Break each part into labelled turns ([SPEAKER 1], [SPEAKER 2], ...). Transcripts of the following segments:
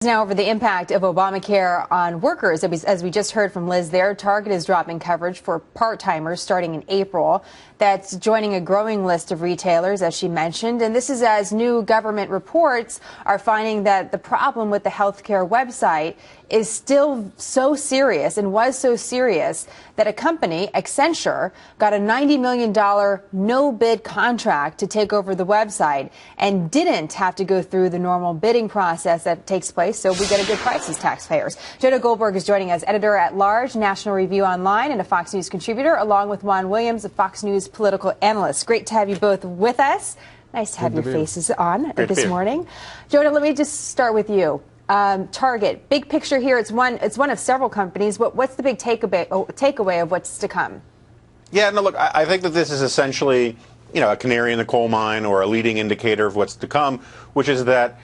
[SPEAKER 1] Now over the impact of Obamacare on workers. As we just heard from Liz there, Target is dropping coverage for part-timers starting in April. That's joining a growing list of retailers, as she mentioned. And this is as new government reports are finding that the problem with the healthcare website is still so serious and was so serious that a company, Accenture, got a $90 million no-bid contract to take over the website and didn't have to go through the normal bidding process that takes place, so we get a good price as taxpayers. Jonah Goldberg is joining us, editor-at-large, National Review Online, and a Fox News contributor, along with Juan Williams, a Fox News political analyst. Great to have you both with us. Nice to have your faces on this morning. Jonah, let me just start with you. Target, big picture here. It's one of several companies. What's the big takeaway of what's to come?
[SPEAKER 2] Yeah, no, look, I think that this is essentially, a canary in the coal mine or a leading indicator of what's to come, which is that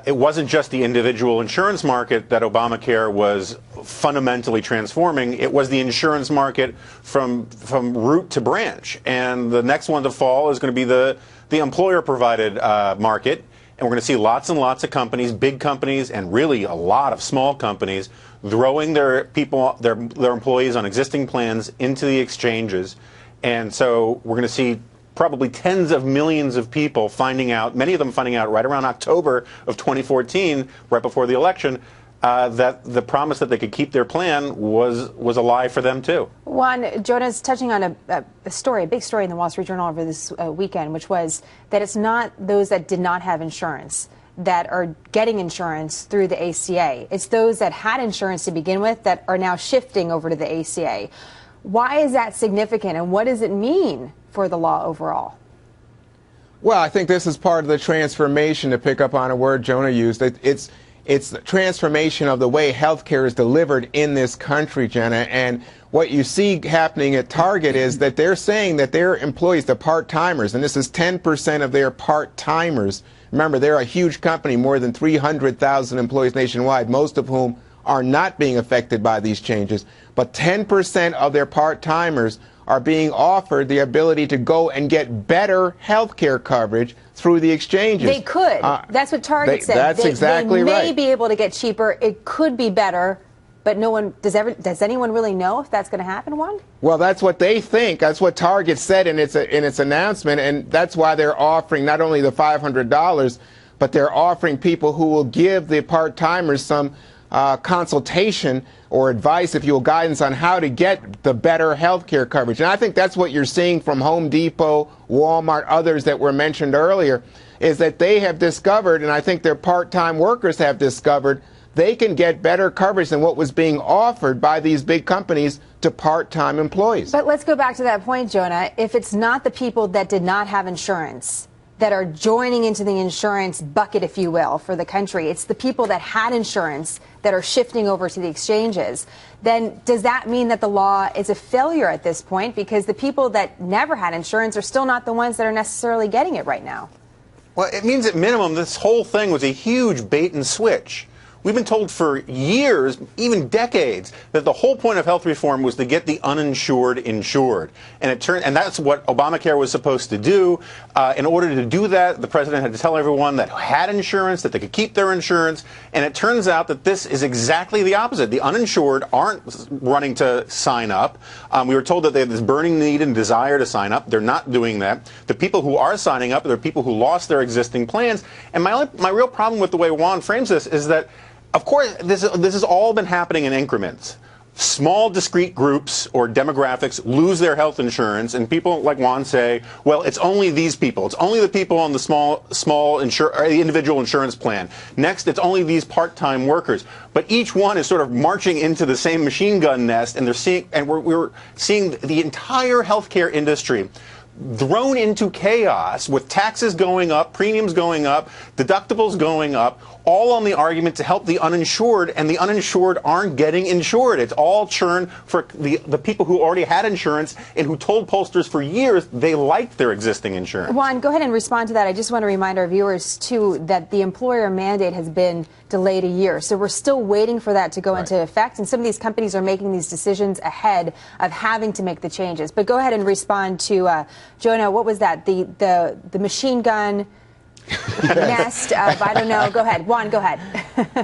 [SPEAKER 2] it wasn't just the individual insurance market that Obamacare was fundamentally transforming. It was the insurance market from root to branch. And the next one to fall is going to be the employer-provided market. And we're going to see lots and lots of companies, big companies, and really a lot of small companies throwing their people, their employees on existing plans into the exchanges. And so we're going to see probably tens of millions of people finding out, many of them finding out right around October of 2014, right before the election, that the promise that they could keep their plan was a lie for them too.
[SPEAKER 1] Juan, Jonah's touching on a big story in the Wall Street Journal over this weekend, which was that it's not those that did not have insurance that are getting insurance through the ACA. It's those that had insurance to begin with that are now shifting over to the ACA. Why is that significant, and what does it mean for the law overall?
[SPEAKER 3] Well, I think this is part of the transformation, to pick up on a word Jonah used. It's the transformation of the way healthcare is delivered in this country, Jenna. And what you see happening at Target is that they're saying that their employees, the part-timers, and this is 10% of their part-timers. Remember, they're a huge company, more than 300,000 employees nationwide, most of whom are not being affected by these changes. But 10% of their part-timers are being offered the ability to go and get better health care coverage through the exchanges.
[SPEAKER 1] They could. That's what Target said.
[SPEAKER 3] That's exactly right.
[SPEAKER 1] They may be able to get cheaper. It could be better, but no one does anyone really know if that's going to happen, Juan?
[SPEAKER 3] Well, that's what they think. That's what Target said in its announcement, and that's why they're offering not only the $500, but they're offering people who will give the part-timers some consultation or advice, if you will, guidance on how to get the better health care coverage. And I think that's what you're seeing from Home Depot, Walmart, others that were mentioned earlier, is that they have discovered, and I think their part-time workers have discovered, they can get better coverage than what was being offered by these big companies to part-time employees.
[SPEAKER 1] But let's go back to that point, Jonah. If it's not the people that did not have insurance that are joining into the insurance bucket, if you will, for the country, it's the people that had insurance that are shifting over to the exchanges, then does that mean that the law is a failure at this point? Because the people that never had insurance are still not the ones that are necessarily getting it right now.
[SPEAKER 2] Well, it means at minimum this whole thing was a huge bait and switch. We've been told for years, even decades, that the whole point of health reform was to get the uninsured insured. And that's what Obamacare was supposed to do. In order to do that, the president had to tell everyone that had insurance that they could keep their insurance. And it turns out that this is exactly the opposite. The uninsured aren't running to sign up. We were told that they have this burning need and desire to sign up. They're not doing that. The people who are signing up are the people who lost their existing plans. And my real problem with the way Juan frames this is that, of course, this has all been happening in increments. Small, discrete groups or demographics lose their health insurance, and people like Juan say, well, it's only these people. It's only the people on the small individual insurance plan. Next, it's only these part-time workers. But each one is sort of marching into the same machine gun nest, and we're seeing the entire healthcare industry thrown into chaos with taxes going up, premiums going up, deductibles going up, all on the argument to help the uninsured, and the uninsured aren't getting insured. It's all churn for the people who already had insurance and who told pollsters for years they liked their existing insurance.
[SPEAKER 1] Juan, go ahead and respond to that. I just want to remind our viewers, too, that the employer mandate has been delayed a year. So we're still waiting for that to go into effect. And some of these companies are making these decisions ahead of having to make the changes. But go ahead and respond to Jonah. What was that? The machine gun nest of, I don't know, go ahead. Juan, go ahead.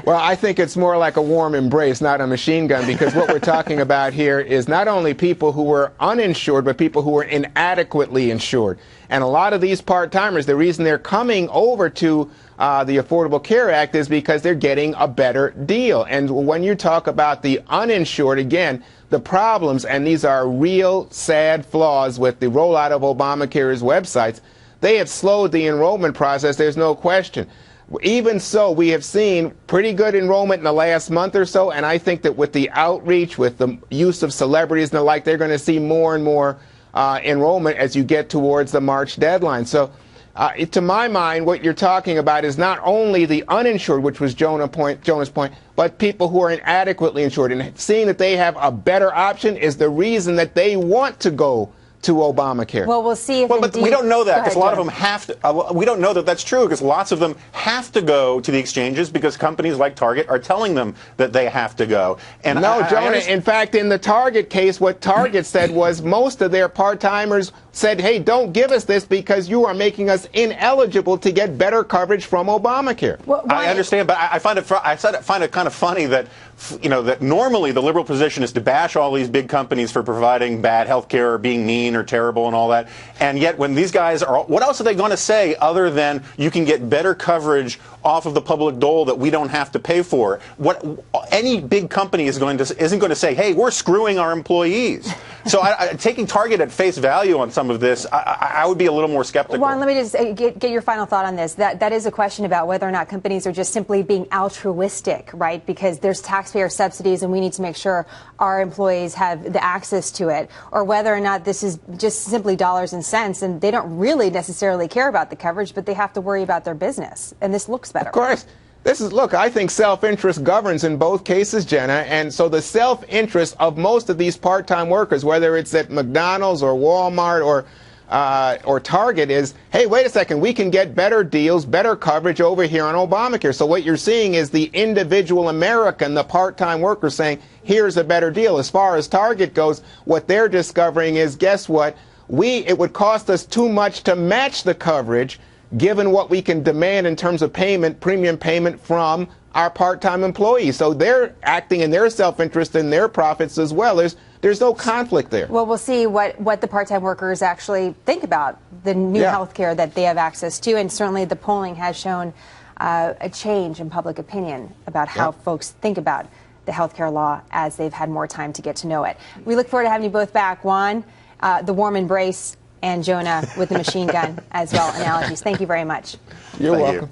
[SPEAKER 3] Well, I think it's more like a warm embrace, not a machine gun, because what we're talking about here is not only people who were uninsured, but people who were inadequately insured. And a lot of these part-timers, the reason they're coming over to the Affordable Care Act is because they're getting a better deal. And when you talk about the uninsured, again, the problems, and these are real sad flaws with the rollout of ObamaCare's websites, they have slowed the enrollment process, there's no question. Even so, we have seen pretty good enrollment in the last month or so, and I think that with the outreach, with the use of celebrities and the like, they're going to see more and more enrollment as you get towards the March deadline. So, to my mind, what you're talking about is not only the uninsured, which was Jonah's point, but people who are inadequately insured. And seeing that they have a better option is the reason that they want to go to Obamacare.
[SPEAKER 1] Well, we'll see if
[SPEAKER 2] but we don't know that because a lot of them have to. We don't know that that's true because lots of them have to go to the exchanges because companies like Target are telling them that they have to go. And
[SPEAKER 3] no, Jonah, in fact, in the Target case, what Target said was most of their part-timers said, hey, don't give us this because you are making us ineligible to get better coverage from Obamacare.
[SPEAKER 1] Well,
[SPEAKER 2] I understand, but I find it kind of funny that, that normally the liberal position is to bash all these big companies for providing bad health care or being mean or terrible and all that. And yet when these guys are, what else are they going to say other than you can get better coverage off of the public dole that we don't have to pay for? What any big company isn't going to say, hey, we're screwing our employees. So taking Target at face value on some of this, I would be a little more skeptical.
[SPEAKER 1] Juan, let me just get your final thought on this. That is a question about whether or not companies are just simply being altruistic, right? Because there's taxpayer subsidies and we need to make sure our employees have the access to it, or whether or not this is just simply dollars and cents and they don't really necessarily care about the coverage, but they have to worry about their business. And this looks better.
[SPEAKER 3] Of course. Look, I think self-interest governs in both cases, Jenna, and so the self-interest of most of these part-time workers, whether it's at McDonald's or Walmart or Target, is, hey, wait a second, we can get better deals, better coverage over here on Obamacare. So what you're seeing is the individual American, the part-time worker, saying, here's a better deal. As far as Target goes, what they're discovering is, guess what? It would cost us too much to match the coverage given what we can demand in terms of premium payment from our part-time employees. So they're acting in their self-interest and their profits as well. There's no conflict there.
[SPEAKER 1] Well, we'll see what the part-time workers actually think about the new health care that they have access to. And certainly the polling has shown a change in public opinion about how folks think about the health care law as they've had more time to get to know it. We look forward to having you both back. Juan, the warm embrace, and Jonah with the machine gun as well, analogies. Thank you very much.
[SPEAKER 3] You're welcome.